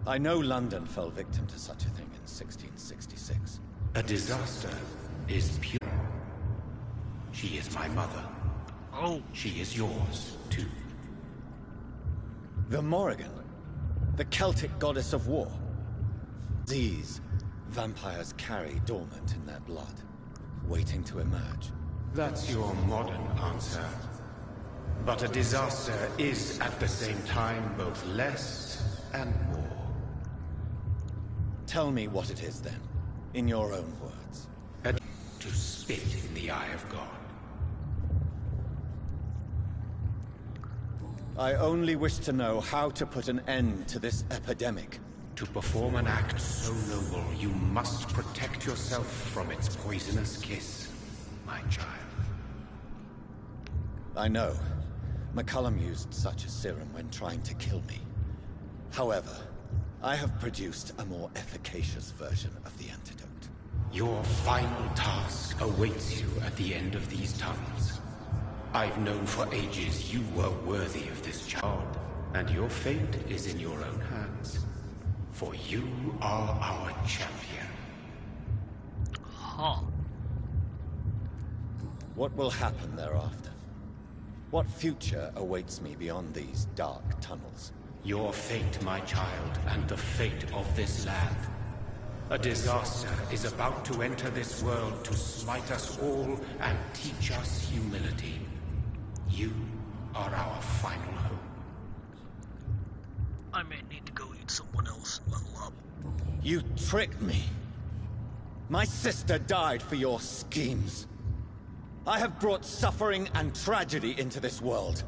I know London fell victim to such a thing in 1666. A disaster is pure. She is my mother. Oh. She is yours, too. The Morrigan? The Celtic goddess of war? These vampires carry dormant in their blood, waiting to emerge. That's your modern answer. But a disaster is at the same time both less and more. Tell me what it is then, in your own words. To spit in the eye of God. I only wish to know how to put an end to this epidemic. To perform an act so noble, you must protect yourself from its poisonous kiss, my child. I know. McCullum used such a serum when trying to kill me. However, I have produced a more efficacious version of the antidote. Your final task awaits you at the end of these tunnels. I've known for ages you were worthy of this job, and your fate is in your own hands. For you are our champion. Huh. What will happen thereafter? What future awaits me beyond these dark tunnels? Your fate, my child, and the fate of this land. A disaster is about to enter this world to smite us all and teach us humility. You are our final hope. I may need to go eat someone else and level up. You tricked me. My sister died for your schemes. I have brought suffering and tragedy into this world.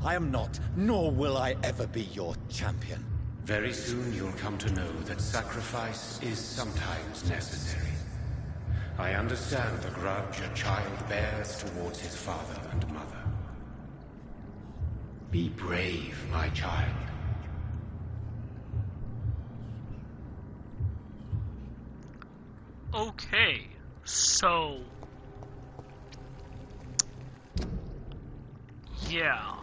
I am not, nor will I ever be your champion. Very soon you'll come to know that sacrifice is sometimes necessary. I understand the grudge a child bears towards his father and mother. Be brave, my child. Okay, so... yeah.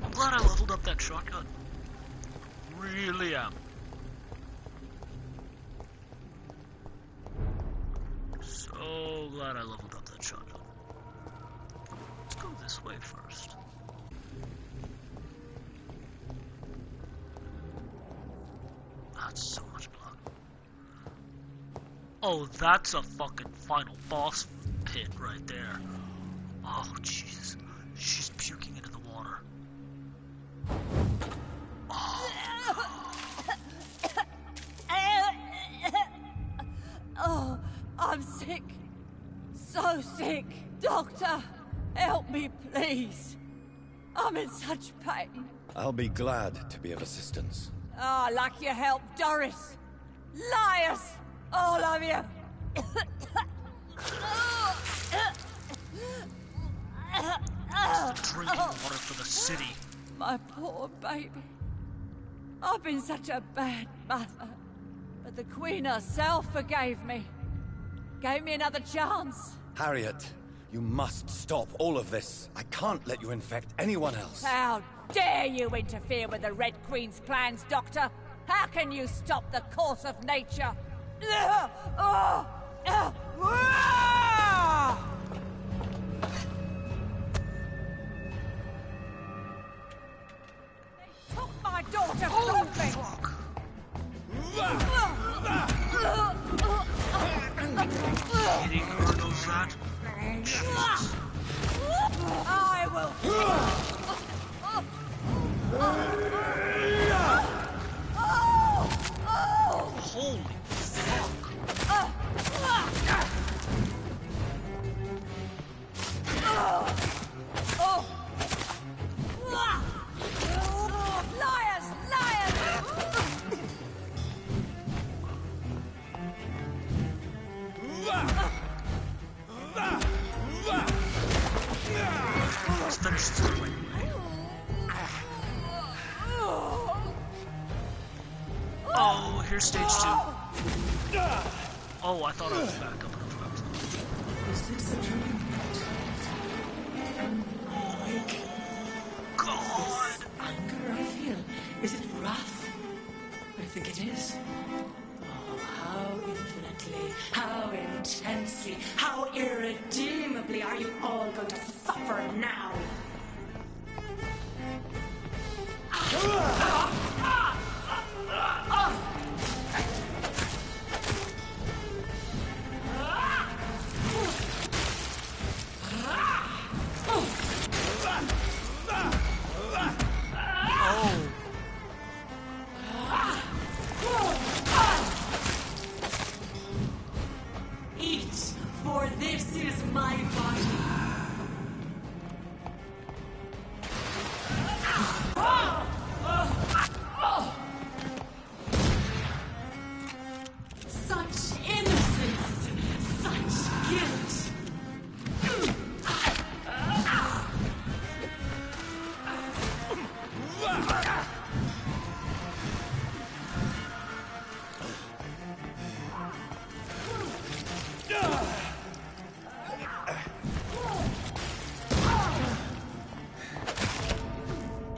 I'm glad I leveled up that shotgun. Really am. So glad I leveled up that shotgun. Let's go this way first. That's so much blood. Oh, that's a fucking final boss pit right there. Oh, Jesus. She's puking into the water. Oh, I'm sick. So sick. Doctor, help me, please. I'm in such pain. I'll be glad to be of assistance. Ah, like your help, Doris. Liars! All of you! Drinking water for the city. My poor baby. I've been such a bad mother. But the Queen herself forgave me. Gave me another chance. Harriet, you must stop all of this. I can't let you infect anyone else. How dare you interfere with the Red Queen's plans, Doctor? How can you stop the course of nature? They took my daughter from me! Hitting her knows that. I will Holy fuck. Liars! Liars! Let's finish this the right way. Oh, here's stage 2. Oh, I thought I was back up. Is this a dream? God! think it is? Oh, how infinitely, how intensely, how irredeemably are you all going to suffer now? Eat, for this is my body. Such innocence, such guilt.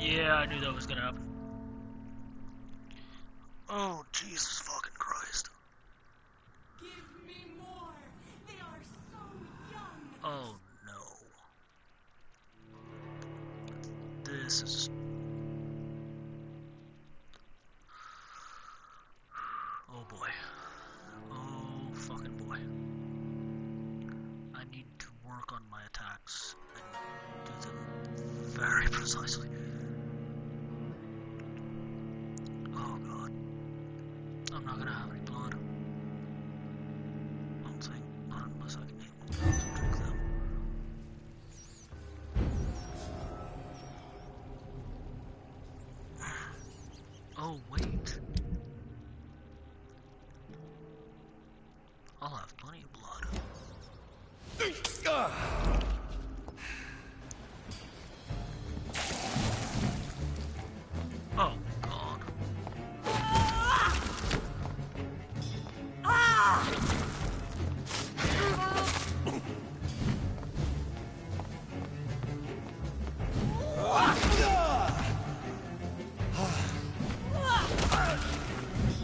Yeah, I knew that was gonna happen. Oh, Jesus fucking Christ. Give me more. They are so young. Oh, no. This is... Oh, boy. Oh, fucking boy. I need to work on my attacks and do them very precisely. Oh, God. I'm not gonna have any blood. I don't think. Not unless I can drink them. Oh, wait. I'll have plenty of blood. Oh, God.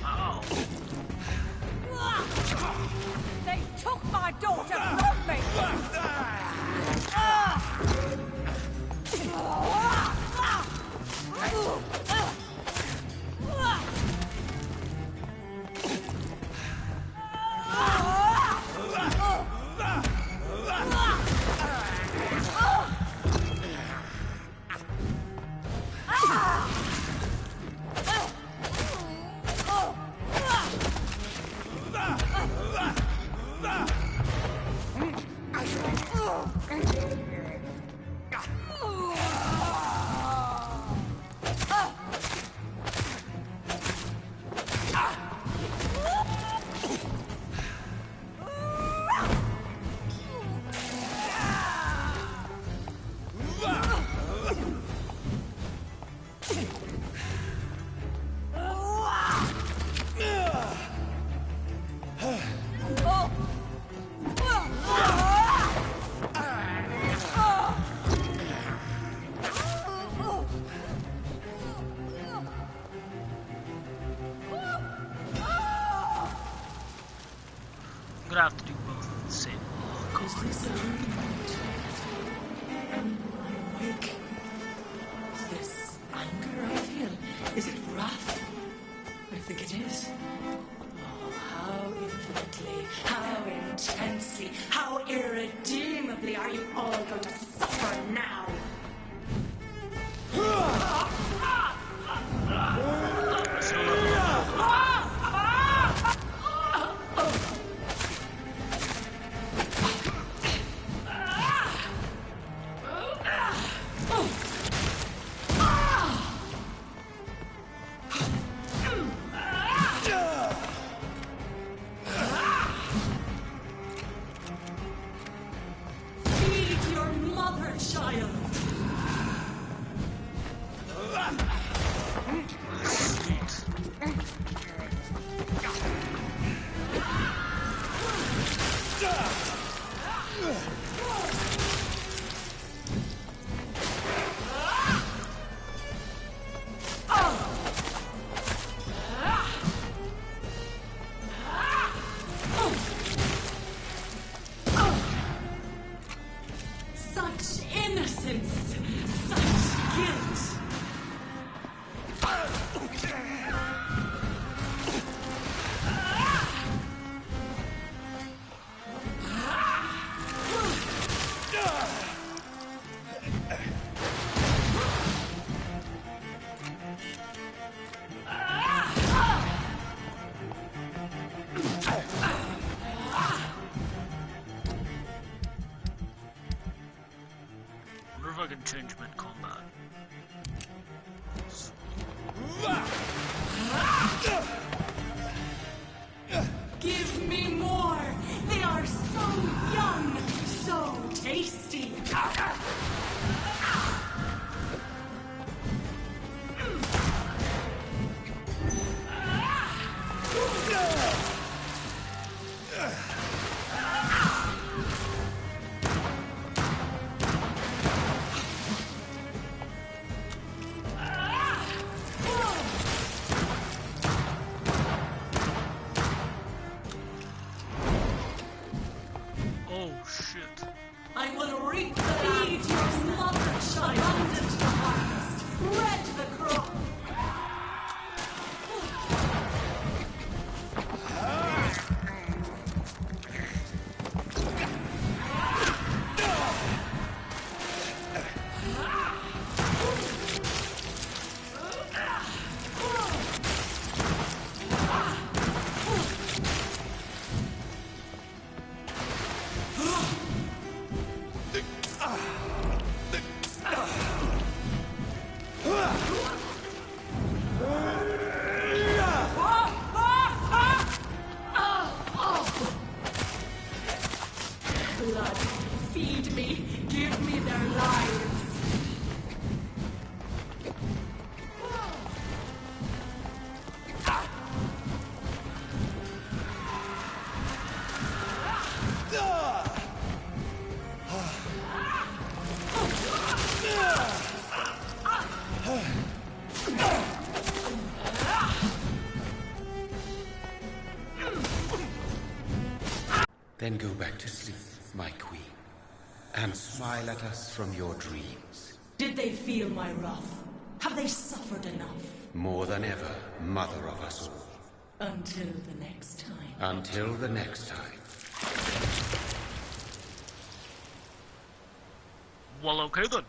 Ow. They took my daughter from me! I'm gonna have to do both at the same. Oh, Is God. this a dream? Am I awake? Is this anger I feel? Is it wrath? I think it is. Oh, how infinitely, how intensely, how irredeemably are you all going to suffer now? Feed your mother, child. change mid-combat. Give me more! They are so young, so tasty! Oh shit. I will reap the feed your mother shall abundant the harvest, red the crop. Blood, feed me, give me their lives. Then go back to sleep, my queen, and smile at us from your dreams. Did they feel my wrath? Have they suffered enough? More than ever, mother of us all. Until the next time. Until the next time. Well, okay then.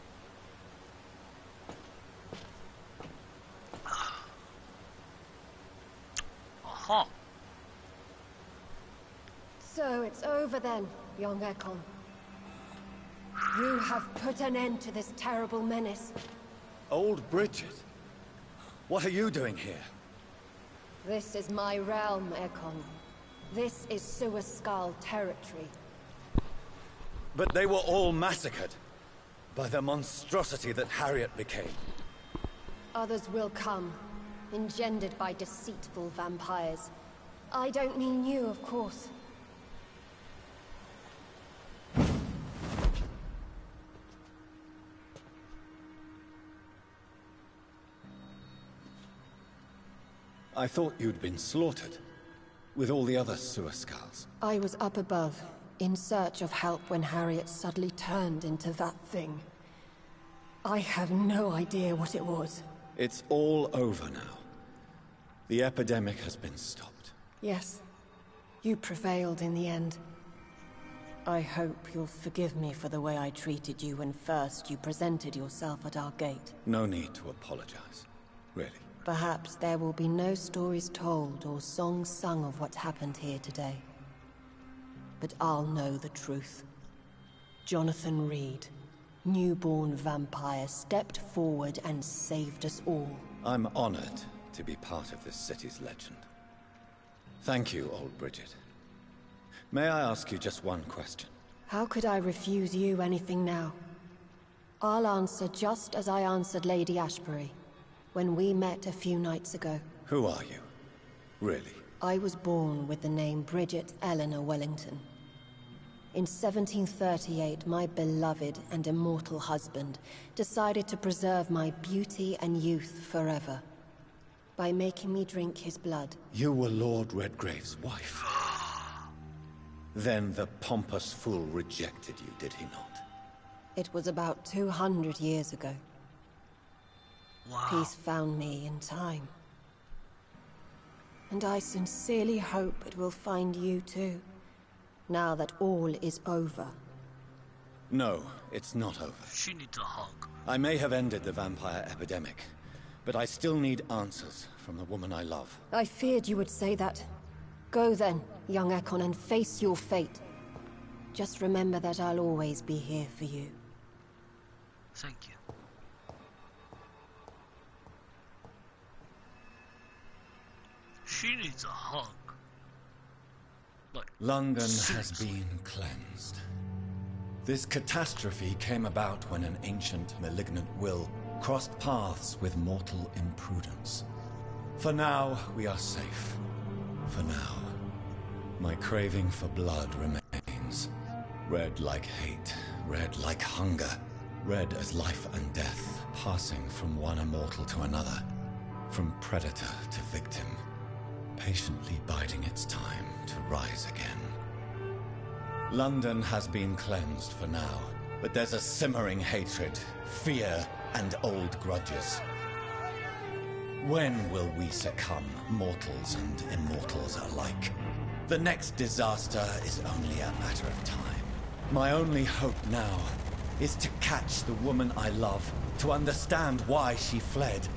Aha. So it's over then, young Ekon. You have put an end to this terrible menace. Old Bridget? What are you doing here? This is my realm, Ekon. This is Suascal territory. But they were all massacred by the monstrosity that Harriot became. Others will come, engendered by deceitful vampires. I don't mean you, of course. I thought you'd been slaughtered, with all the other Suascals. I was up above, in search of help when Harriet suddenly turned into that thing. I have no idea what it was. It's all over now. The epidemic has been stopped. Yes, you prevailed in the end. I hope you'll forgive me for the way I treated you when first you presented yourself at our gate. No need to apologize, really. Perhaps there will be no stories told or songs sung of what happened here today. But I'll know the truth. Jonathan Reed, newborn vampire, stepped forward and saved us all. I'm honored to be part of this city's legend. Thank you, old Bridget. May I ask you just one question? How could I refuse you anything now? I'll answer just as I answered Lady Ashbury when we met a few nights ago. Who are you? Really? I was born with the name Bridget Eleanor Wellington. In 1738, my beloved and immortal husband decided to preserve my beauty and youth forever by making me drink his blood. You were Lord Redgrave's wife. Then the pompous fool rejected you, did he not? It was about 200 years ago. Wow. Peace found me in time. And I sincerely hope it will find you too, now that all is over. No, it's not over. She needs a hug. I may have ended the vampire epidemic, but I still need answers from the woman I love. I feared you would say that. Go then, young Ekon, and face your fate. Just remember that I'll always be here for you. Thank you. She needs a hug. Like, London has seriously. been cleansed. This catastrophe came about when an ancient malignant will crossed paths with mortal imprudence. For now, we are safe. For now. My craving for blood remains. Red like hate, red like hunger, red as life and death, passing from one immortal to another, from predator to victim, patiently biding its time to rise again. London has been cleansed for now, but there's a simmering hatred, fear, and old grudges. When will we succumb, mortals and immortals alike? The next disaster is only a matter of time. My only hope now is to catch the woman I love, to understand why she fled,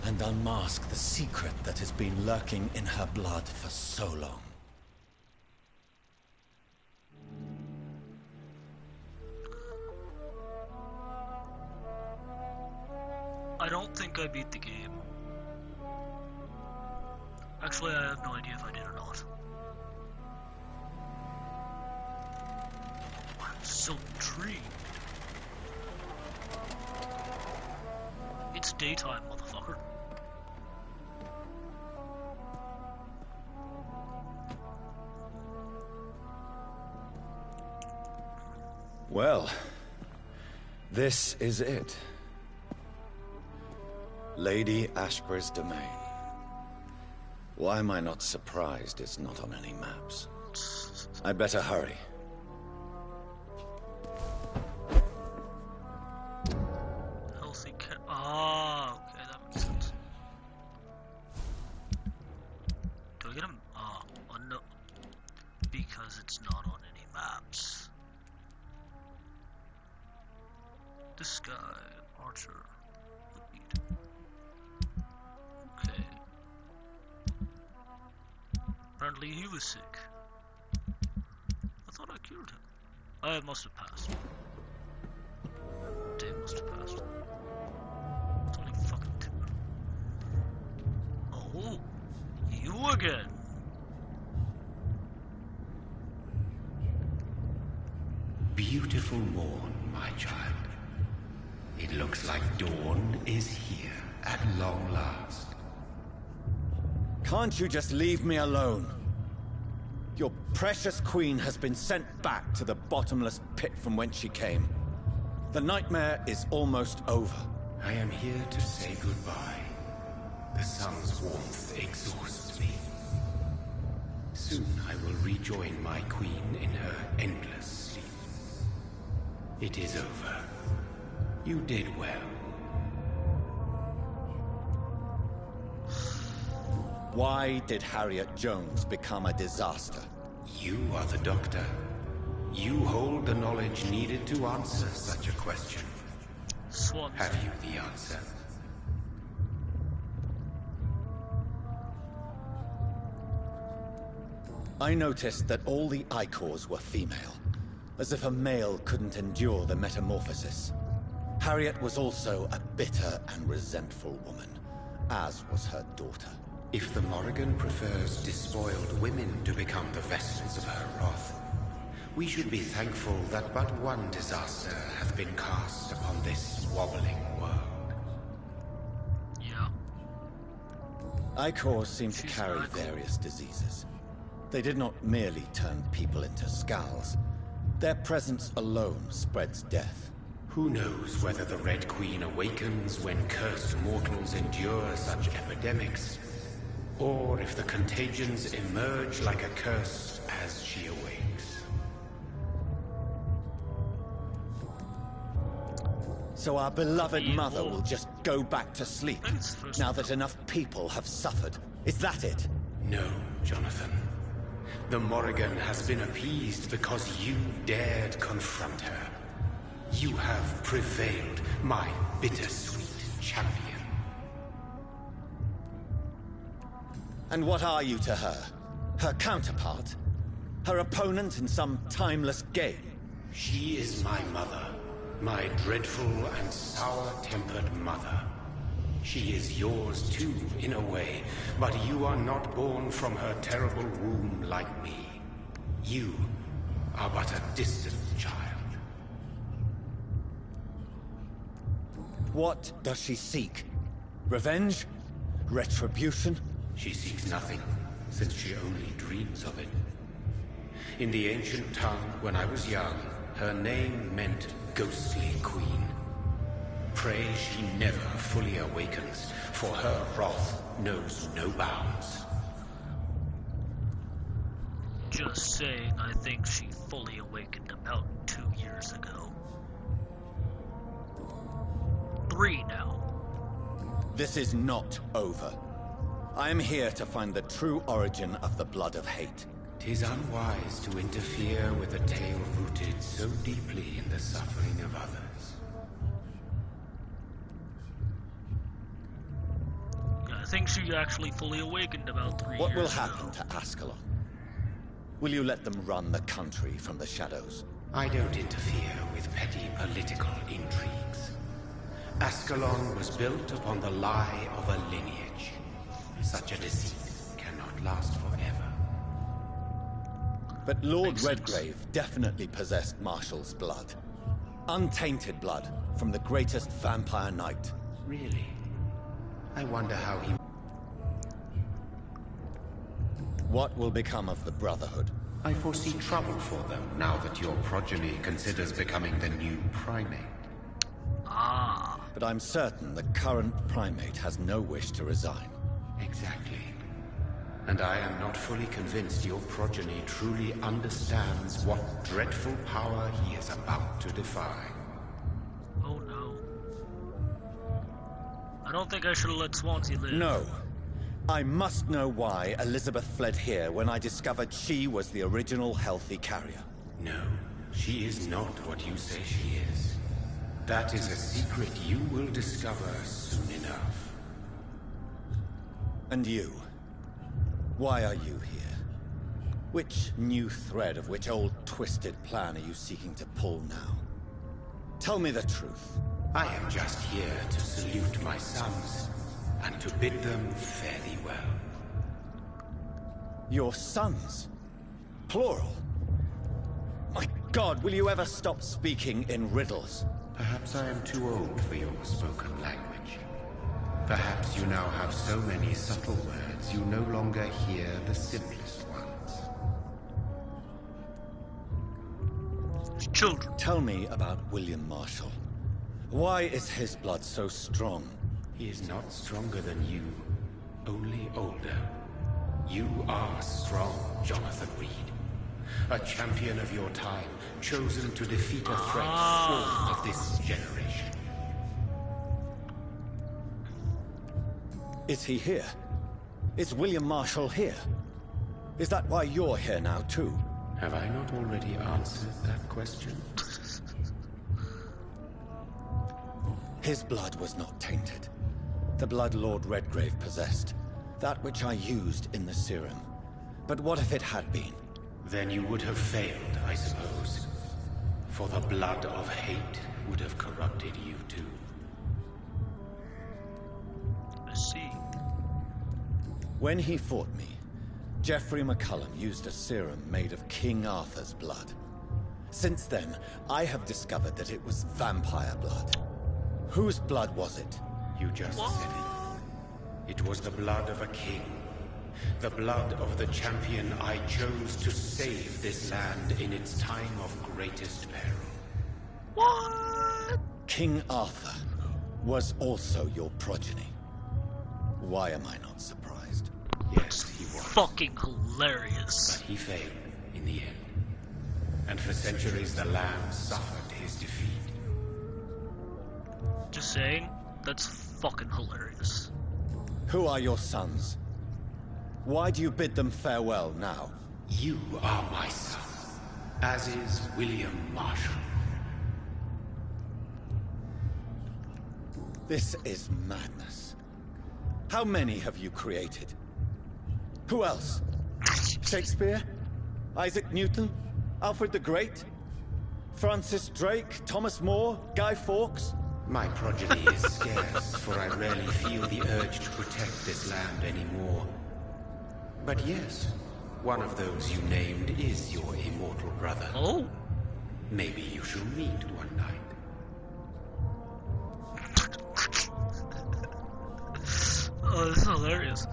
and unmask the secret that has been lurking in her blood for so long. I don't think I beat the game. Actually, I have no idea if I did or not. I'm so intrigued. It's daytime, motherfucker. Well, this is it. Lady Ashbur's domain. Why am I not surprised it's not on any maps? I'd better hurry. Healthy cat. Ah, okay, that makes sense. Do I get him? Oh no. Because it's not on any maps. This guy, Archer. Okay. Apparently he was sick. I thought I cured him. I must have passed. Day must have passed. It's only fucking 2. Oh, you again. Beautiful morn, my child. It looks like dawn is here at long last. Can't you just leave me alone? Your precious queen has been sent back to the bottomless pit from whence she came. The nightmare is almost over. I am here to say goodbye. The sun's warmth exhausts me. Soon I will rejoin my queen in her endless sleep. It is over. You did well. Why did Harriot Jones become a disaster? You are the doctor. You hold the knowledge needed to answer such a question. Swans. Have you the answer? I noticed that all the Icors were female, as if a male couldn't endure the metamorphosis. Harriet was also a bitter and resentful woman, as was her daughter. If the Morrigan prefers despoiled women to become the vessels of her wrath, we should be thankful that but one disaster hath been cast upon this wobbling world. Yeah. Icors seem to She's carry an Icor. various diseases. They did not merely turn people into skulls. Their presence alone spreads death. Who knows whether the Red Queen awakens when cursed mortals endure such epidemics, or if the contagions emerge like a curse as she awakes. So our beloved mother will just go back to sleep, I think it's the first now one. that enough people have suffered. Is that it? No, Jonathan. The Morrigan has been appeased because you dared confront her. You have prevailed, my bittersweet champion. And what are you to her? Her counterpart? Her opponent in some timeless game? She is my mother, My dreadful and sour-tempered mother. She is yours too, in a way, but you are not born from her terrible womb like me. You are but a distant child. What does she seek? Revenge? Retribution? She seeks nothing, since she only dreams of it. In the ancient tongue, when I was young, her name meant Ghostly Queen. Pray she never fully awakens, for her wrath knows no bounds. Just saying, I think she fully awakened about 2 years ago. 3 now. This is not over. I am here to find the true origin of the blood of hate. 'Tis unwise to interfere with a tale rooted so deeply in the suffering of others. Yeah, I think she actually fully awakened about 3 years ago. What will happen to Ascalon? Will you let them run the country from the shadows? I don't interfere with petty political intrigues. Ascalon was built upon the lie of a lineage. Such a deceit cannot last forever. But Lord Makes sense. Redgrave definitely possessed Marshall's blood. Untainted blood from the greatest vampire knight. Really? I wonder how he... What will become of the Brotherhood? I foresee trouble for them now that your progeny considers becoming the new primate. Ah. But I'm certain the current primate has no wish to resign. Exactly. And I am not fully convinced your progeny truly understands what dreadful power he is about to defy. Oh no. I don't think I should have let Swansea live. No. I must know why Elizabeth fled here when I discovered she was the original healthy carrier. No, she is not what you say she is. That is a secret you will discover soon enough. And you? Why are you here? Which new thread of which old twisted plan are you seeking to pull now? Tell me the truth. I am just here to salute my sons, and to bid them fare thee well. Your sons? Plural? My God, will you ever stop speaking in riddles? Perhaps I am too old for your spoken language. Perhaps you now have so many subtle words you no longer hear the simplest ones. Children. Tell me about William Marshall. Why is his blood so strong? He is not stronger than you, only older. You are strong, Jonathan Reed. A champion of your time, chosen to defeat a threat full of this generation. Is he here? Is William Marshall here? Is that why you're here now, too? Have I not already answered that question? His blood was not tainted. The blood Lord Redgrave possessed. That which I used in the serum. But what if it had been? Then you would have failed, I suppose. For the blood of hate would have corrupted you too. I see. When he fought me, Geoffrey McCullum used a serum made of King Arthur's blood. Since then, I have discovered that it was vampire blood. Whose blood was it? You just said it. It was the blood of a king. The blood of the champion I chose to save this land in its time of greatest peril. What? King Arthur was also your progeny. Why am I not surprised? Yes, he was. Fucking hilarious. But he failed in the end. And for centuries the land suffered his defeat. Just saying, that's fucking hilarious. Who are your sons? Why do you bid them farewell now? You are my son, as is William Marshall. This is madness. How many have you created? Who else? Shakespeare? Isaac Newton? Alfred the Great? Francis Drake, Thomas More, Guy Fawkes? My progeny is scarce, for I rarely feel the urge to protect this land anymore. But yes, one of those you named is your immortal brother. Oh? Maybe you shall meet one night. Oh, this is hilarious.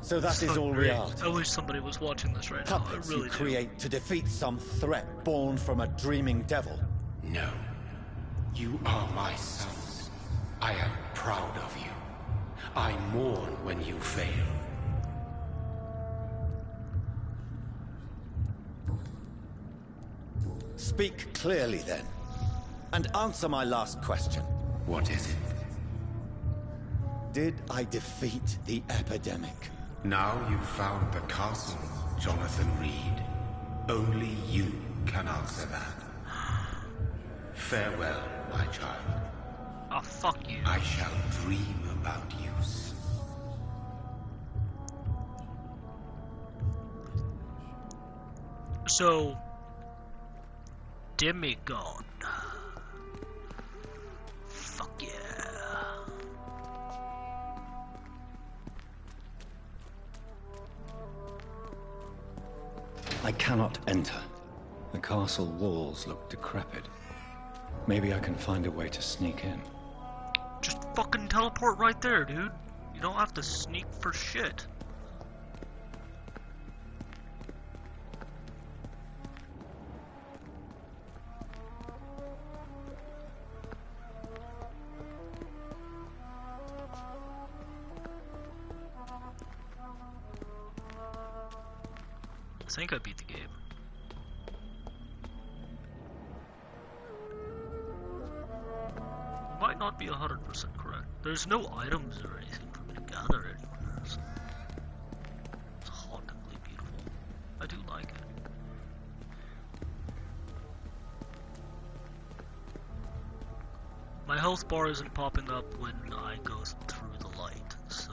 So that is all we Great. are. I wish somebody was watching this right now. I Puppets really you do. create to defeat some threat born from a dreaming devil. No. You are my sons. I am proud of you. I mourn when you fail. Speak clearly then, and answer my last question. What is it? Did I defeat the epidemic? Now you've found the castle, Jonathan Reed. Only you can answer that. Farewell, my child. Oh, fuck you. I shall dream about you. So, demigod. Fuck yeah. I cannot enter. The castle walls look decrepit. Maybe I can find a way to sneak in. Just fucking teleport right there, dude. You don't have to sneak for shit. I think I beat the game. Might not be 100% correct. There's no items or anything for me to gather anywhere. So it's hauntingly beautiful. I do like it. My health bar isn't popping up when I go through the light, so...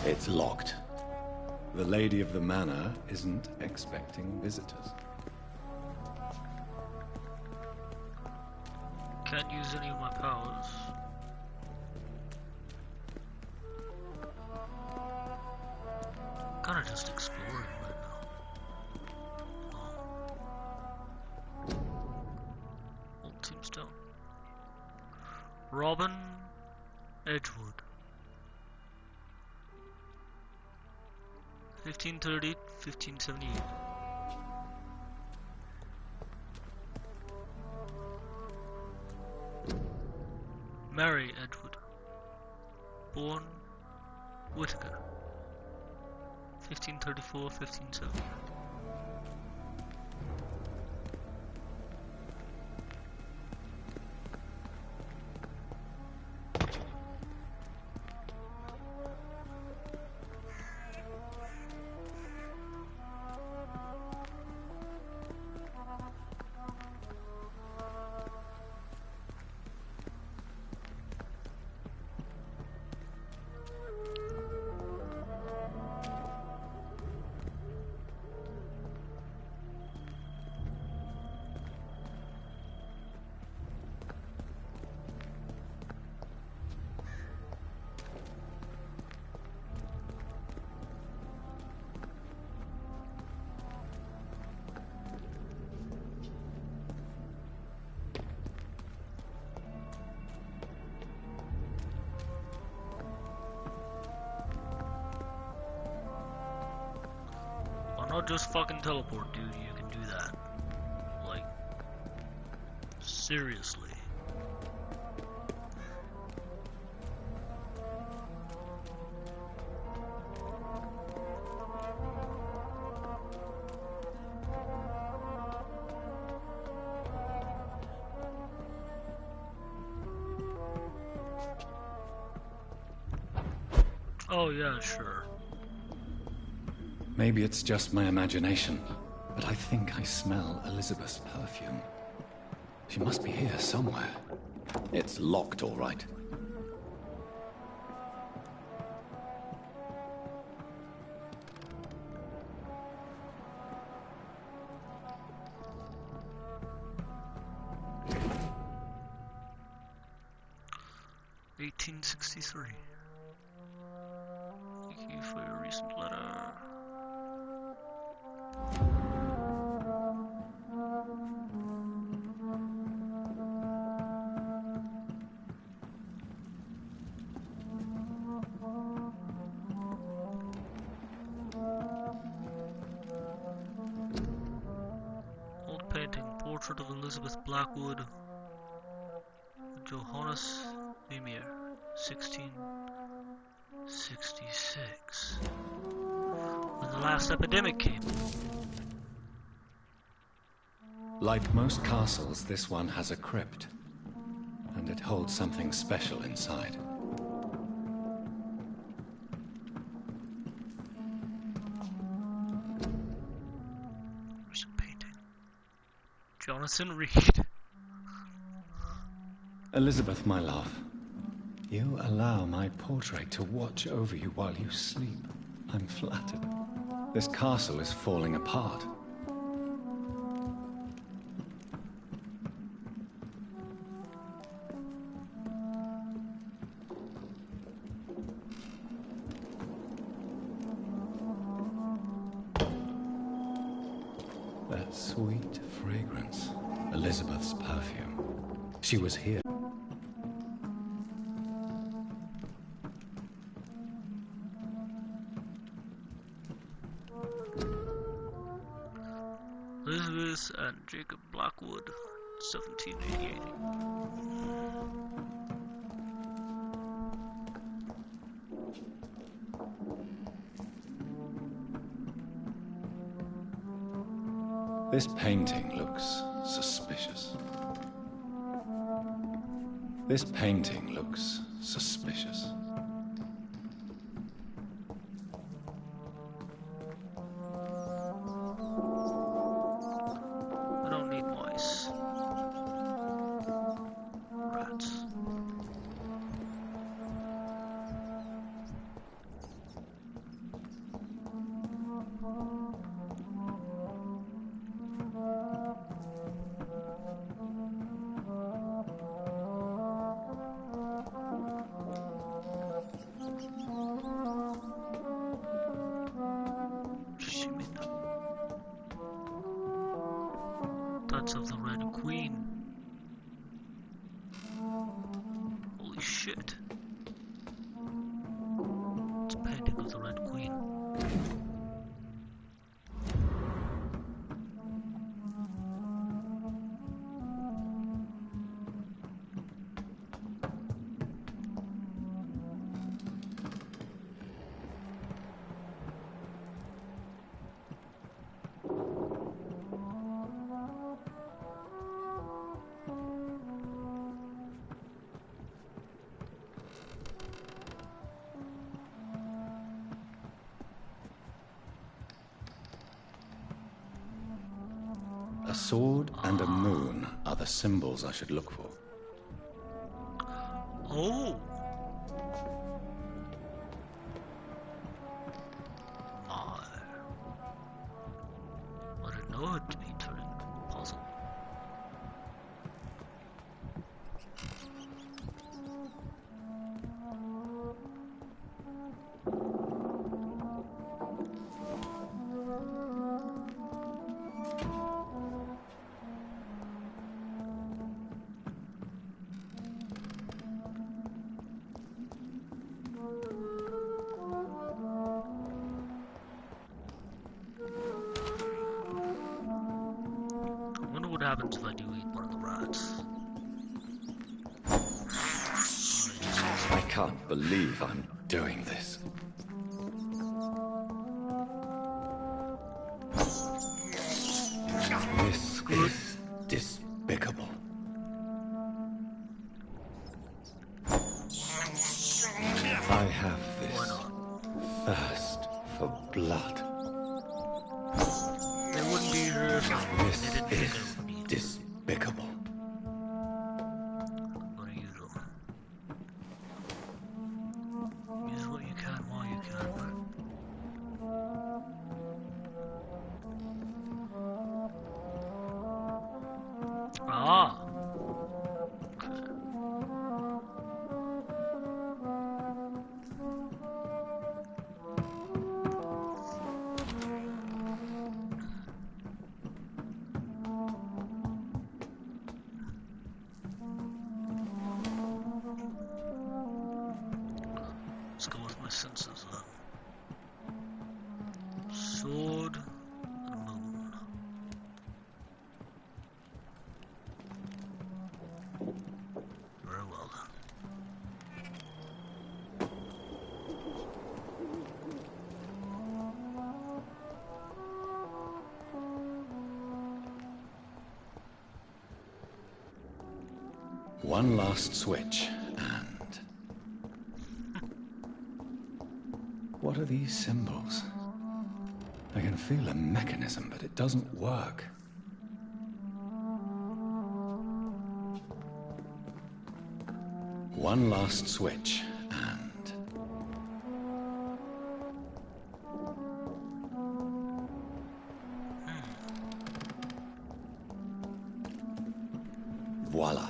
It's locked. The lady of the manor isn't expecting visitors. Can't use any of my powers. Kinda just exploring right now. Oh. Old tombstone. Robin Edgewood. 1530, 1578. Mary Edgewood. Born Whitaker. 1534, 1570. just fucking teleport, dude. You can do that. Like, seriously. Oh yeah, sure. Maybe it's just my imagination, but I think I smell Elizabeth's perfume. She must be here somewhere. It's locked, all right. $1863. Thank you for your recent letter. Old painting, portrait of Elizabeth Blackwood, Johannes Vampyr, 1666. When the last epidemic came. Like most castles, this one has a crypt, and it holds something special inside. There's a painting. Jonathan Reed. Elizabeth, my love, you allow my portrait to watch over you while you sleep. I'm flattered. This castle is falling apart. That sweet fragrance. Elizabeth's perfume. She was here. Elizabeth and Jacob Blackwood, 1788. This painting looks suspicious. This painting looks suspicious. I don't need mice. Rats. That's of the Red Queen. Holy shit. It's a painting of the Red Queen. A sword and a moon are the symbols I should look for. Oh! My. I didn't know it to be turning into a puzzle. happens if I do eat one of the rats? I can't believe I'm doing this. This is despicable. I have this thirst for blood. They wouldn't be here if This they didn't think is I would eat. despicable. What do you do? Use what you can while you can, right? Ah! Let's go with my senses then. Sword and moon. Very well then. One last switch, and... What are these symbols? I can feel a mechanism, but it doesn't work. One last switch, and... Voila.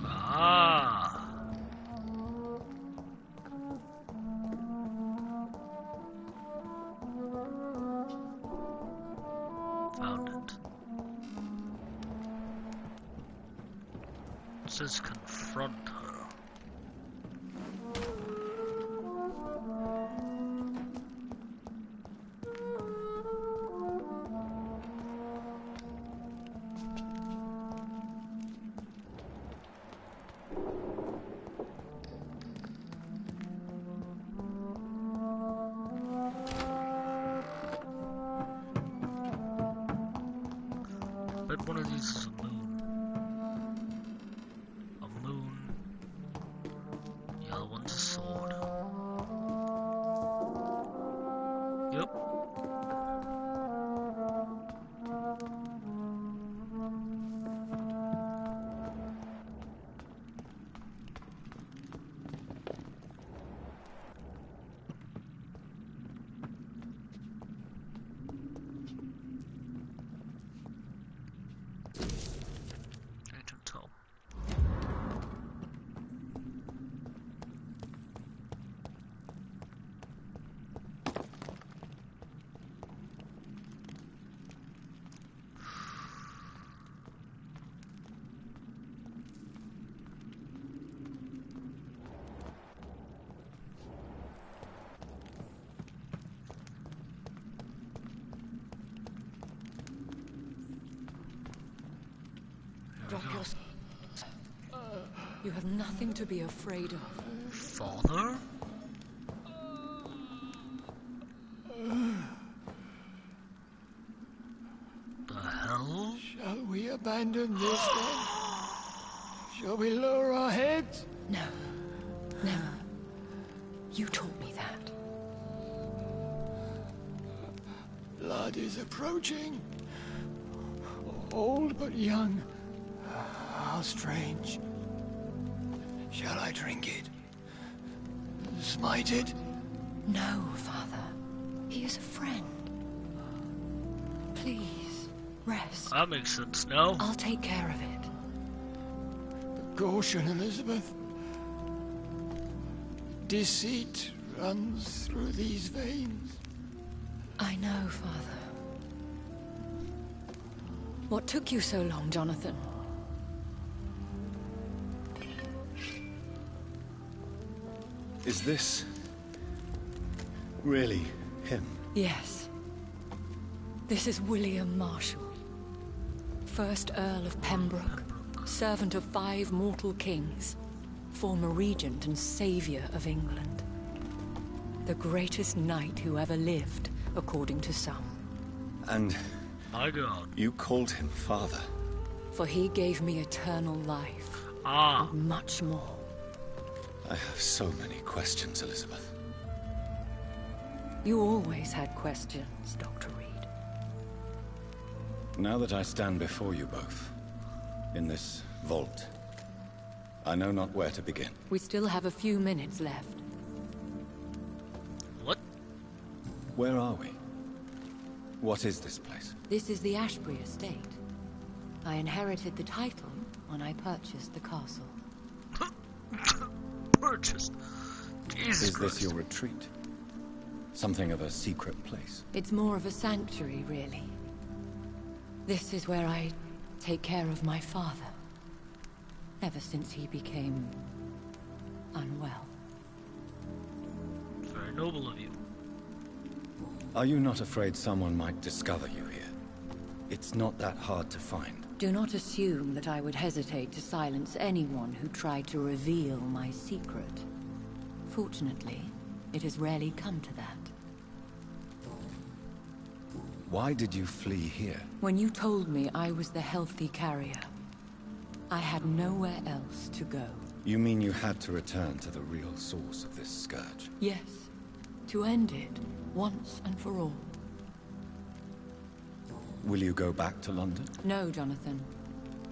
Ah! Found it. It says confront her. Bet one of these is a moon. A moon. The other one's a sword. Yep. Ancient tome. Drop your... You have nothing to be afraid of. Father? The hell? Shall we abandon this then? Shall we lower our heads? No. Never. You taught me that. Blood is approaching. Old but young. How strange. Shall I drink it? Smite it? No, Father. He is a friend. Please, rest. That makes sense now. I'll take care of it. Caution, Elizabeth. Deceit runs through these veins. I know, Father. What took you so long, Jonathan? Is this... really him? Yes. This is William Marshall, 1st Earl of Pembroke, servant of 5 mortal kings, former regent and savior of England. The greatest knight who ever lived, according to some. And My God. you called him father. For he gave me eternal life, Ah. and much more. I have so many questions, Elizabeth. You always had questions, Dr. Reed. Now that I stand before you both, in this vault, I know not where to begin. We still have a few minutes left. What? Where are we? What is this place? This is the Ashbury estate. I inherited the title when I purchased the castle. Purchased. Jesus Is Christ. this your retreat? Something of a secret place? It's more of a sanctuary, really. This is where I take care of my father. Ever since he became unwell. Very noble of you. Are you not afraid someone might discover you here? It's not that hard to find. Do not assume that I would hesitate to silence anyone who tried to reveal my secret. Fortunately, it has rarely come to that. Why did you flee here? When you told me I was the healthy carrier, I had nowhere else to go. You mean you had to return to the real source of this scourge? Yes, to end it, once and for all. Will you go back to London? No, Jonathan.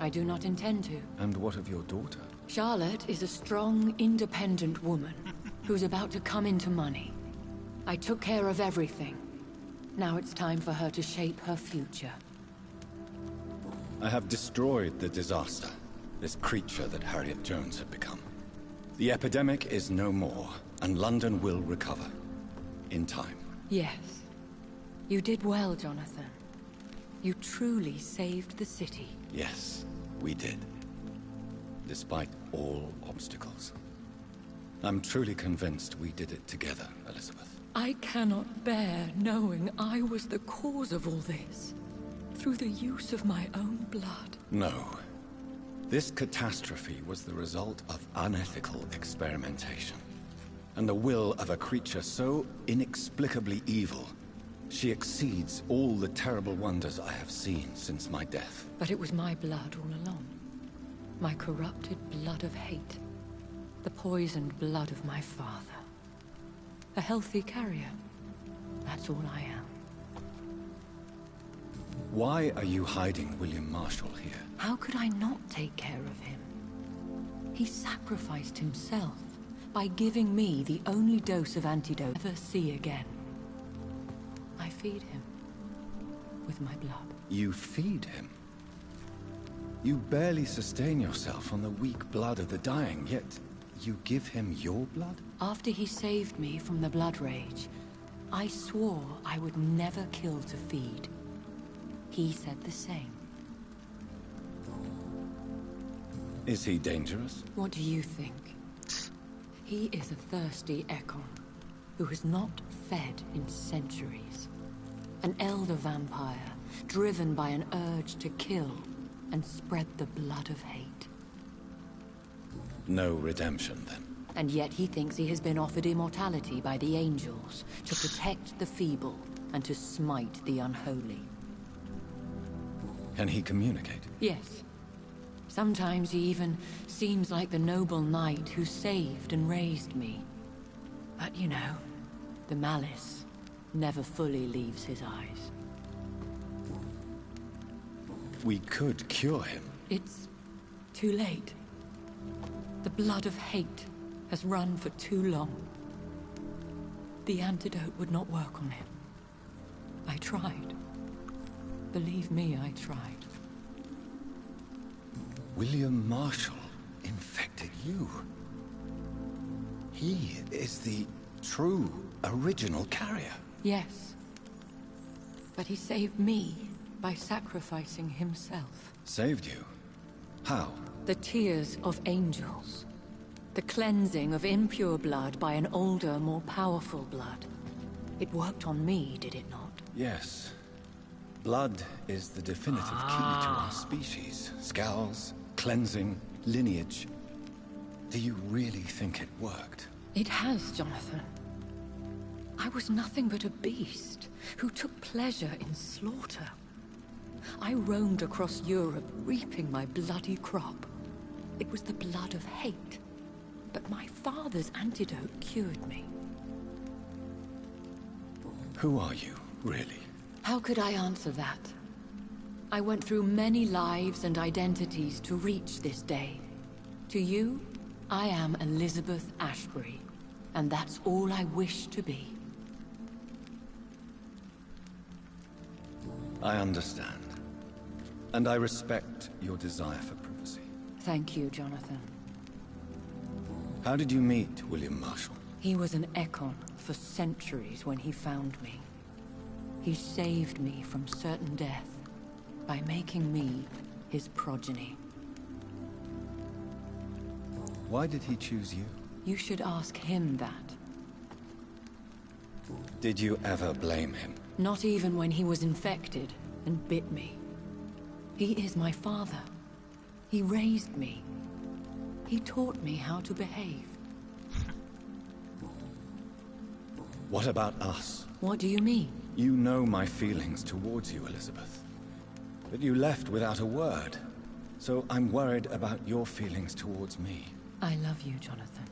I do not intend to. And what of your daughter? Charlotte is a strong, independent woman who's about to come into money. I took care of everything. Now it's time for her to shape her future. I have destroyed the disaster, this creature that Harriot Jones had become. The epidemic is no more, and London will recover. In time. Yes. You did well, Jonathan. You truly saved the city. Yes, we did. Despite all obstacles. I'm truly convinced we did it together, Elizabeth. I cannot bear knowing I was the cause of all this. Through the use of my own blood. No. This catastrophe was the result of unethical experimentation. And the will of a creature so inexplicably evil, she exceeds all the terrible wonders I have seen since my death. But it was my blood all along. My corrupted blood of hate. The poisoned blood of my father. A healthy carrier. That's all I am. Why are you hiding William Marshall here? How could I not take care of him? He sacrificed himself by giving me the only dose of antidote I'll ever see again. I feed him with my blood. You feed him? You barely sustain yourself on the weak blood of the dying, yet you give him your blood? After he saved me from the blood rage, I swore I would never kill to feed. He said the same. Is he dangerous? What do you think? He is a thirsty Ekon, who has not fed in centuries. An elder vampire, driven by an urge to kill and spread the blood of hate. No redemption, then? And yet he thinks he has been offered immortality by the angels to protect the feeble and to smite the unholy. Can he communicate? Yes. Sometimes he even seems like the noble knight who saved and raised me. But you know, the malice never fully leaves his eyes. We could cure him. It's too late. The blood of hate has run for too long. The antidote would not work on him. I tried. Believe me, I tried. William Marshall infected you. He is the true, original carrier. Yes. But he saved me by sacrificing himself. Saved you? How? The tears of angels. The cleansing of impure blood by an older, more powerful blood. It worked on me, did it not? Yes. Blood is the definitive key to our species. Scowls, cleansing, lineage. Do you really think it worked? It has, Jonathan. I was nothing but a beast who took pleasure in slaughter. I roamed across Europe, reaping my bloody crop. It was the blood of hate, but my father's antidote cured me. Who are you, really? How could I answer that? I went through many lives and identities to reach this day. To you, I am Elizabeth Ashbury, and that's all I wish to be. I understand. And I respect your desire for privacy. Thank you, Jonathan. How did you meet William Marshall? He was an Ekon for centuries when he found me. He saved me from certain death by making me his progeny. Why did he choose you? You should ask him that. Did you ever blame him? Not even when he was infected and bit me. He is my father. He raised me. He taught me how to behave. What about us? What do you mean? You know my feelings towards you, Elizabeth. But you left without a word. So I'm worried about your feelings towards me. I love you, Jonathan.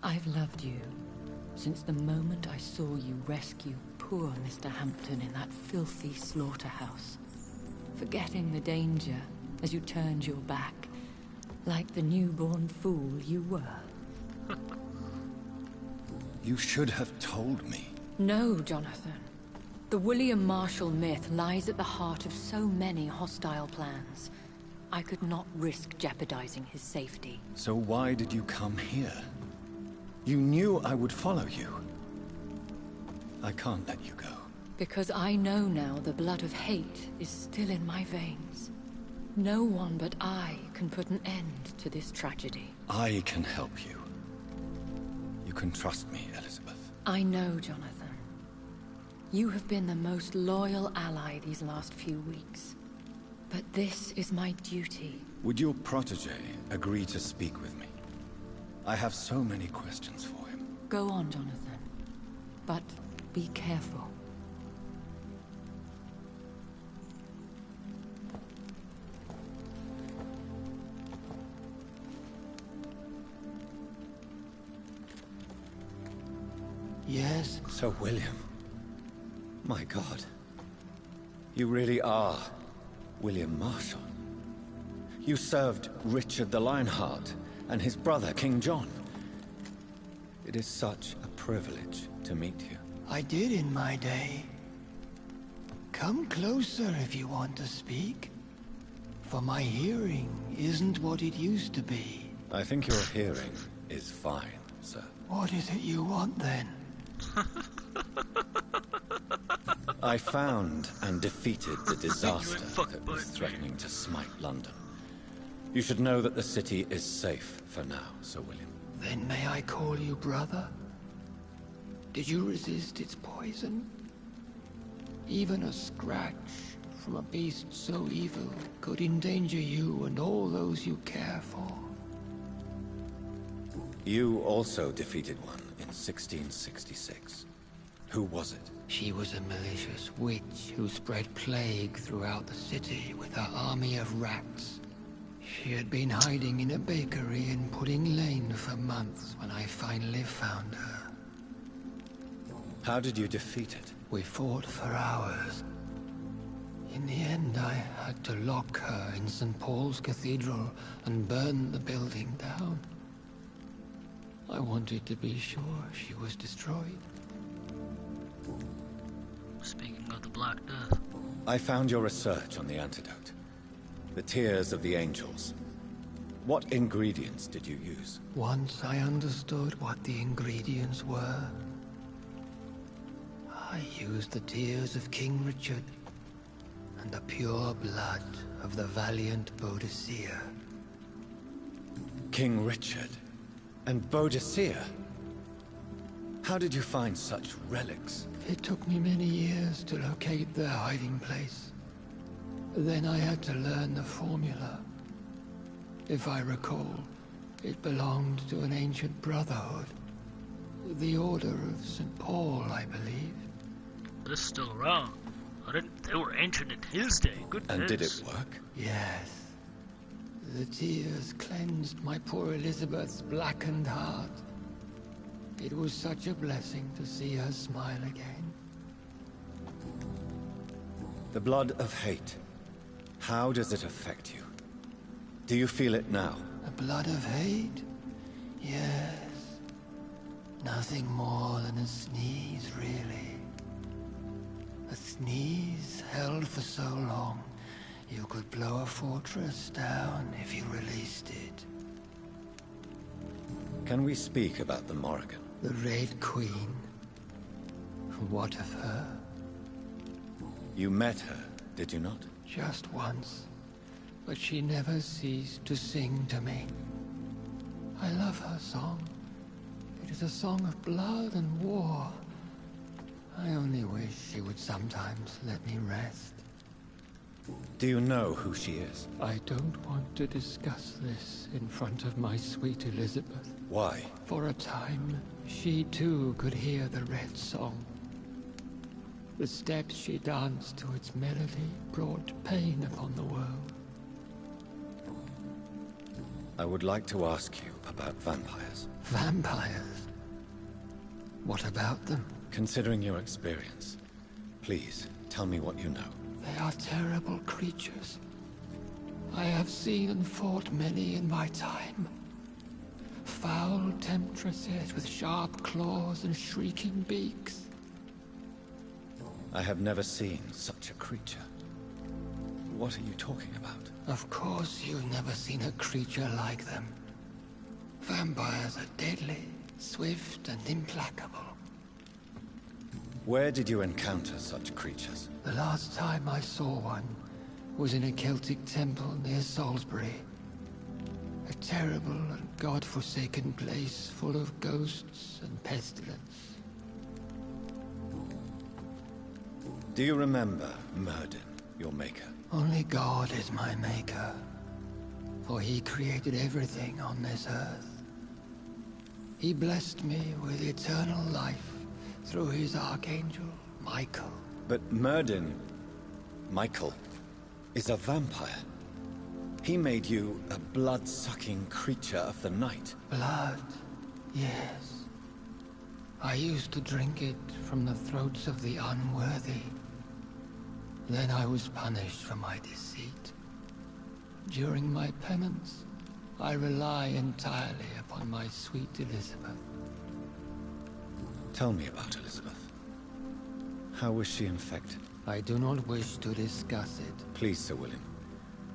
I've loved you since the moment I saw you rescue poor Mr. Hampton in that filthy slaughterhouse. Forgetting the danger as you turned your back, like the newborn fool you were. You should have told me. No, Jonathan. The William Marshall myth lies at the heart of so many hostile plans. I could not risk jeopardizing his safety. So why did you come here? You knew I would follow you. I can't let you go. Because I know now the blood of hate is still in my veins. No one but I can put an end to this tragedy. I can help you. You can trust me, Elizabeth. I know, Jonathan. You have been the most loyal ally these last few weeks. But this is my duty. Would your protege agree to speak with me? I have so many questions for him. Go on, Jonathan. But be careful. Yes? Sir William. My God. You really are William Marshall. You served Richard the Lionheart and his brother, King John. It is such a privilege to meet you. I did in my day. Come closer if you want to speak. For my hearing isn't what it used to be. I think your hearing is fine, sir. What is it you want then? I found and defeated the disaster that was threatening to smite London. You should know that the city is safe for now, Sir William. Then may I call you brother? Did you resist its poison? Even a scratch from a beast so evil could endanger you and all those you care for. You also defeated one in 1666. Who was it? She was a malicious witch who spread plague throughout the city with her army of rats. She had been hiding in a bakery in Pudding Lane for months when I finally found her. How did you defeat it? We fought for hours. In the end, I had to lock her in St. Paul's Cathedral and burn the building down. I wanted to be sure she was destroyed. Speaking of the Black Death. I found your research on the antidote. The tears of the angels. What ingredients did you use? Once I understood what the ingredients were, I used the tears of King Richard and the pure blood of the valiant Boadicea. King Richard and Boadicea? How did you find such relics? It took me many years to locate their hiding place. Then I had to learn the formula. If I recall, it belonged to an ancient brotherhood. The Order of St. Paul, I believe. But it's still around. They were ancient in his day. Good And did days. it work? Yes. The tears cleansed my poor Elizabeth's blackened heart. It was such a blessing to see her smile again. The blood of hate. How does it affect you? Do you feel it now? The blood of hate? Yes. Nothing more than a sneeze, really. A sneeze held for so long, you could blow a fortress down if you released it. Can we speak about the Morrigan? The Red Queen. What of her? You met her, did you not? Just once. But she never ceased to sing to me. I love her song. It is a song of blood and war. I only wish she would sometimes let me rest. Do you know who she is? I don't want to discuss this in front of my sweet Elizabeth. Why? For a time, she too could hear the Red Song. The steps she danced to its melody brought pain upon the world. I would like to ask you about vampires. Vampires? What about them? Considering your experience, please tell me what you know. They are terrible creatures. I have seen and fought many in my time. Foul temptresses with sharp claws and shrieking beaks. I have never seen such a creature. What are you talking about? Of course you've never seen a creature like them. Vampires are deadly, swift and implacable. Where did you encounter such creatures? The last time I saw one was in a Celtic temple near Salisbury. A terrible and god-forsaken place full of ghosts and pestilence. Do you remember Myrddin, your maker? Only God is my maker, for he created everything on this earth. He blessed me with eternal life through his archangel, Michael. But Myrddin, Michael, is a vampire. He made you a blood-sucking creature of the night. Blood, yes. I used to drink it from the throats of the unworthy. Then I was punished for my deceit. During my penance, I rely entirely upon my sweet Elizabeth. Tell me about Elizabeth. How was she infected? I do not wish to discuss it. Please, Sir William.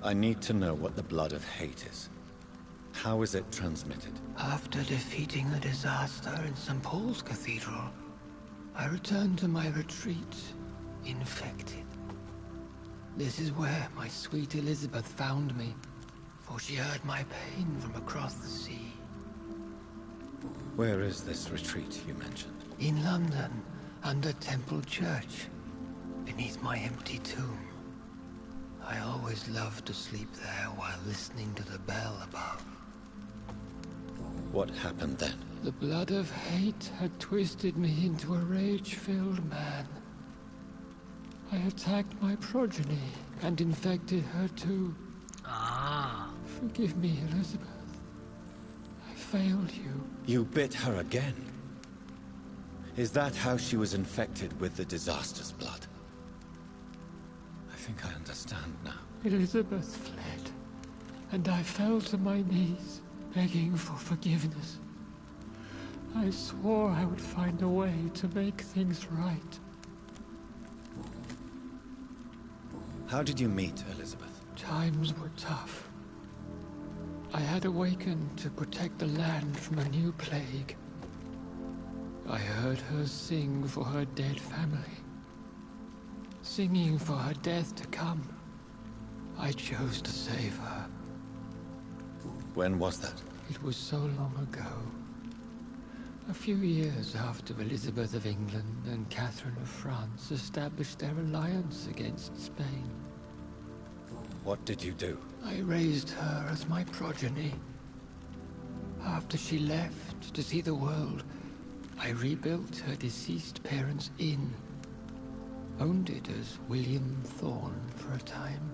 I need to know what the blood of hate is. How is it transmitted? After defeating the disaster in St. Paul's Cathedral, I returned to my retreat, infected. This is where my sweet Elizabeth found me, for she heard my pain from across the sea. Where is this retreat you mentioned? In London, under Temple Church, beneath my empty tomb. I always loved to sleep there while listening to the bell above. What happened then? The blood of hate had twisted me into a rage-filled man. I attacked my progeny and infected her too. Ah. Forgive me, Elizabeth. I failed you. You bit her again? Is that how she was infected with the disaster's blood? I think I understand now. Elizabeth fled, and I fell to my knees, begging for forgiveness. I swore I would find a way to make things right. How did you meet Elizabeth? Times were tough. I had awakened to protect the land from a new plague. I heard her sing for her dead family. Singing for her death to come. I chose to save her. When was that? It was so long ago. A few years after Elizabeth of England and Catherine of France established their alliance against Spain. What did you do? I raised her as my progeny. After she left to see the world, I rebuilt her deceased parents' inn. Owned it as William Thorne for a time.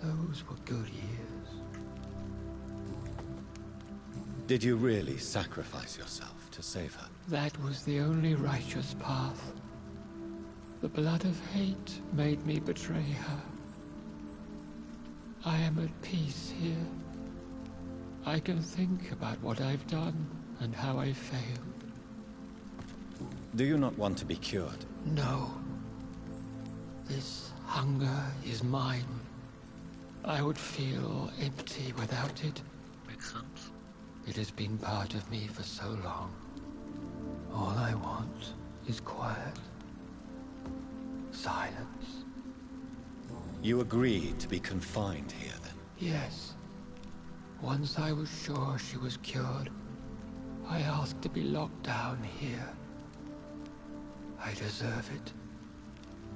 Those were good years. Did you really sacrifice yourself to save her? That was the only righteous path. The blood of hate made me betray her. I am at peace here. I can think about what I've done and how I failed. Do you not want to be cured? No. This hunger is mine. I would feel empty without it. Makes sense. It has been part of me for so long. All I want is quiet. Silence. You agreed to be confined here, then? Yes. Once I was sure she was cured, I asked to be locked down here. I deserve it.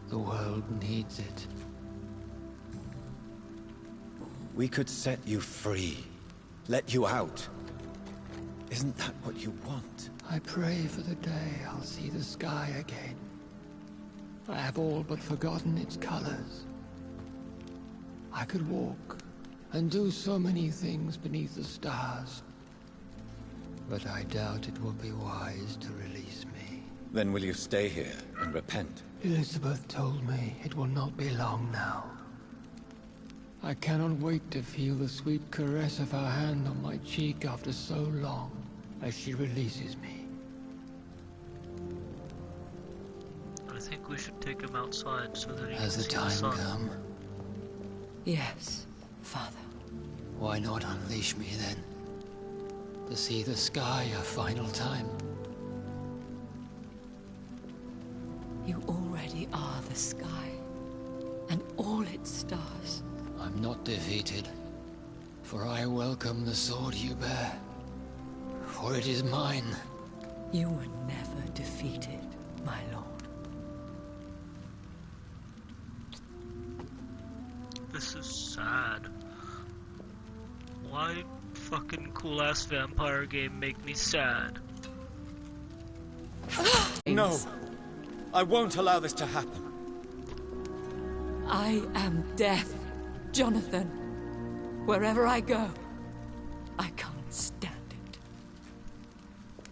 The world needs it. We could set you free. Let you out. Isn't that what you want? I pray for the day I'll see the sky again. I have all but forgotten its colors. I could walk and do so many things beneath the stars. But I doubt it will be wise to release me. Then will you stay here and repent? Elizabeth told me it will not be long now. I cannot wait to feel the sweet caress of her hand on my cheek after so long, as she releases me. I think we should take him outside so that he Has can the see time sun. come? Yes, Father. Why not unleash me then? To see the sky a final time. You already are the sky, and all its stars. I'm not defeated, for I welcome the sword you bear, for it is mine. You were never defeated, my lord. This is sad. Why fucking cool ass vampire game make me sad? No! I won't allow this to happen. I am death, Jonathan. Wherever I go, I can't stand it.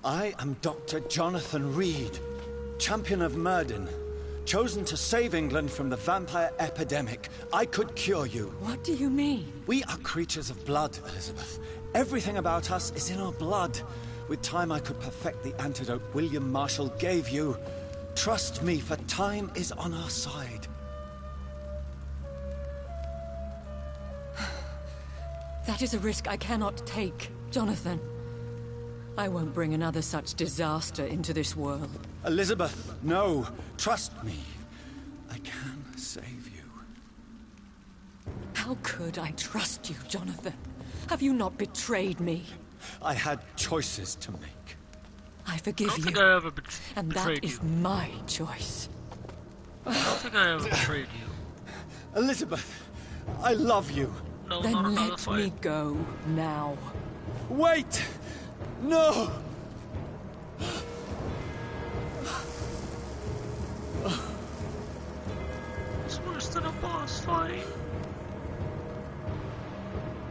I am Dr. Jonathan Reed, champion of Murden, chosen to save England from the vampire epidemic. I could cure you. What do you mean? We are creatures of blood, Elizabeth. Everything about us is in our blood. With time, I could perfect the antidote William Marshall gave you. Trust me, for time is on our side. That is a risk I cannot take, Jonathan. I won't bring another such disaster into this world. Elizabeth, no. Trust me. I can save you. How could I trust you, Jonathan? Have you not betrayed me? I had choices to make. I I forgive don't you. think I ever And betrayed that is you. my choice. I don't think I ever betrayed you. Elizabeth, I love you. No, Then not another let fight. me go now. Wait! No! It's worse than a boss fight.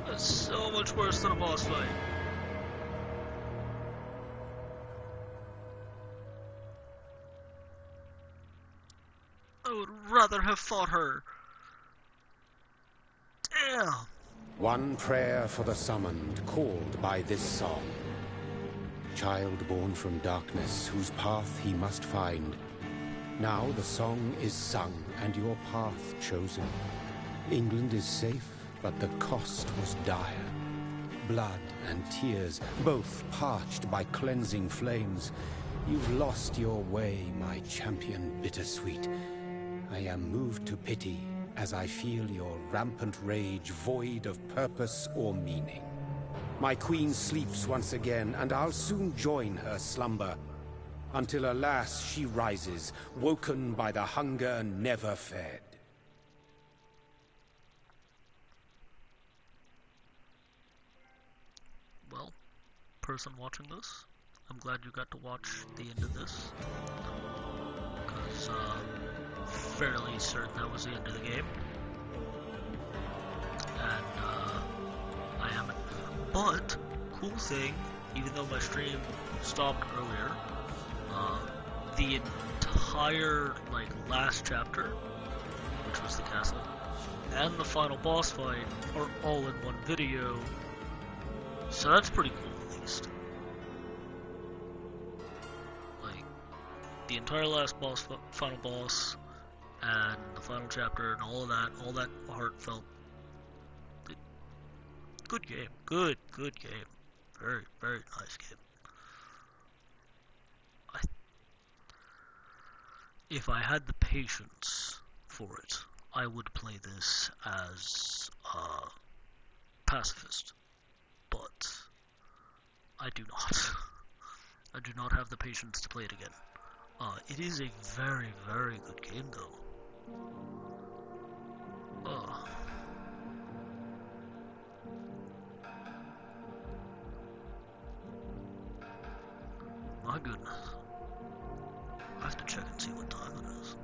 It's so much worse than a boss fight. I would rather have fought her. Damn. One prayer for the summoned, called by this song. Child born from darkness, whose path he must find. Now the song is sung, and your path chosen. England is safe, but the cost was dire. Blood and tears, both parched by cleansing flames. You've lost your way, my champion bittersweet. I am moved to pity as I feel your rampant rage void of purpose or meaning. My queen sleeps once again, and I'll soon join her slumber. Until alas she rises, woken by the hunger never fed. Well, person watching this, I'm glad you got to watch the end of this. Because, fairly certain that was the end of the game. And, I haven't. But, cool thing, even though my stream stopped earlier, the entire, like, last chapter, which was the castle, and the final boss fight are all in one video. So that's pretty cool, at least. Like, the entire last boss, final boss, and the final chapter, and all that heartfelt. Good game. Good game. Very, very nice game. If I had the patience for it, I would play this as a pacifist. But I do not. I do not have the patience to play it again. It is a very, very good game, though. My goodness. I have to check and see what time it is.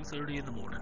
.30 in the morning.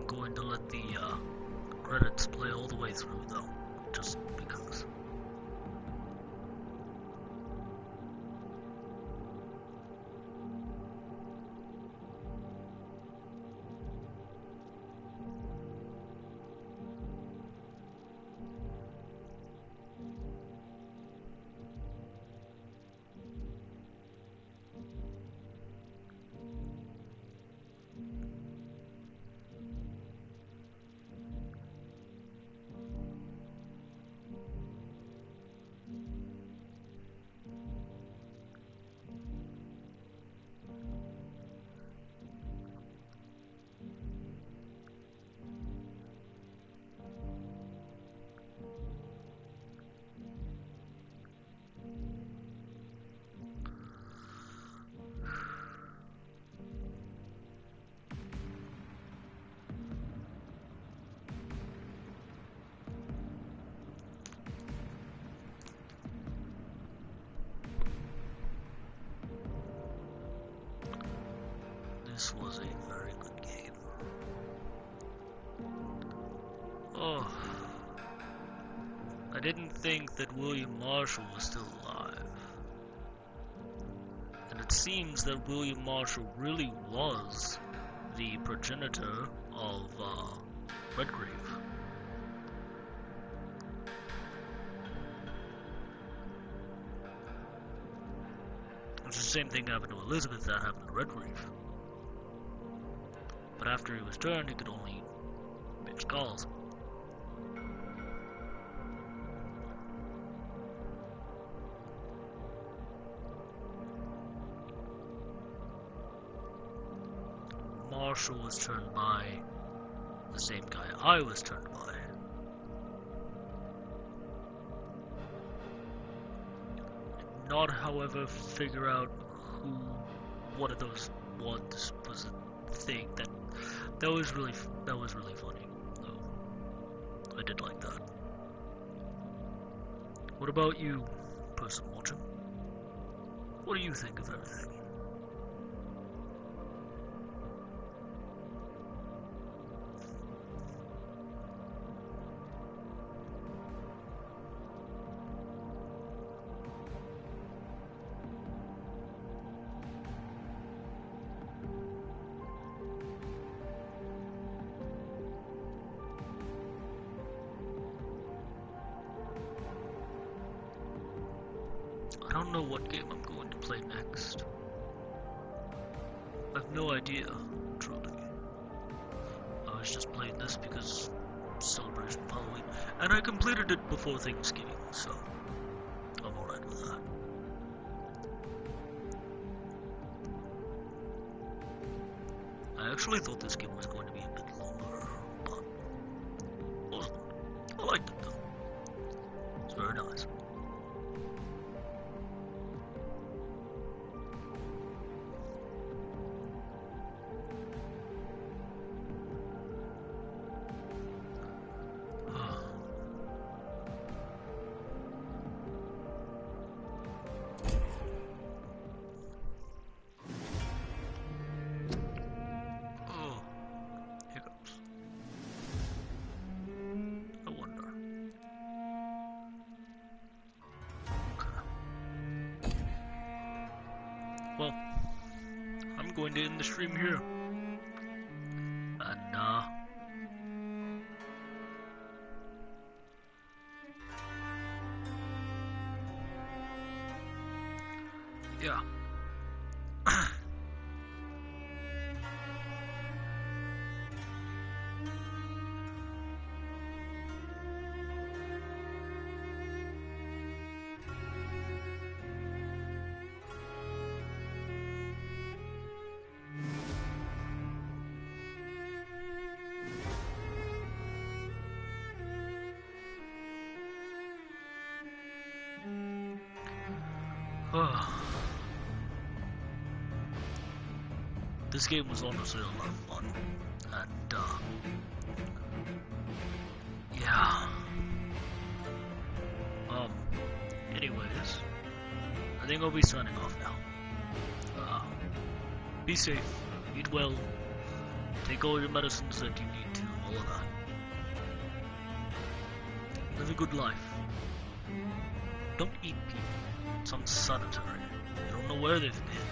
Going to let the credits play all the way through, though, just because. this was a very good game. Oh, I didn't think that William Marshall was still alive. And it seems that William Marshall really was the progenitor of Redgrave. It's the same thing happened to Elizabeth that happened to Redgrave. But after he was turned, he could only make skulls. Marshall was turned by the same guy I was turned by. Not, however, figure out who one of those ones was a thing. That was really funny. Though I did like that. What about you, person watching? What do you think of everything? I don't know what game I'm going to play next. I've no idea, truly. I was just playing this because celebration of Halloween, and I completed it before Thanksgiving, so I'm alright with that. I actually thought this game was going to be a bit longer, but it wasn't. I liked it though. It's very nice. Well, I'm going to end the stream here. And, yeah. This game was honestly a lot of fun, and yeah. Anyways, I think I'll be signing off now. Be safe, eat well, take all your medicines that you need to, all of that. Live a good life. Don't eat people. It's unsanitary. You don't know where they've been.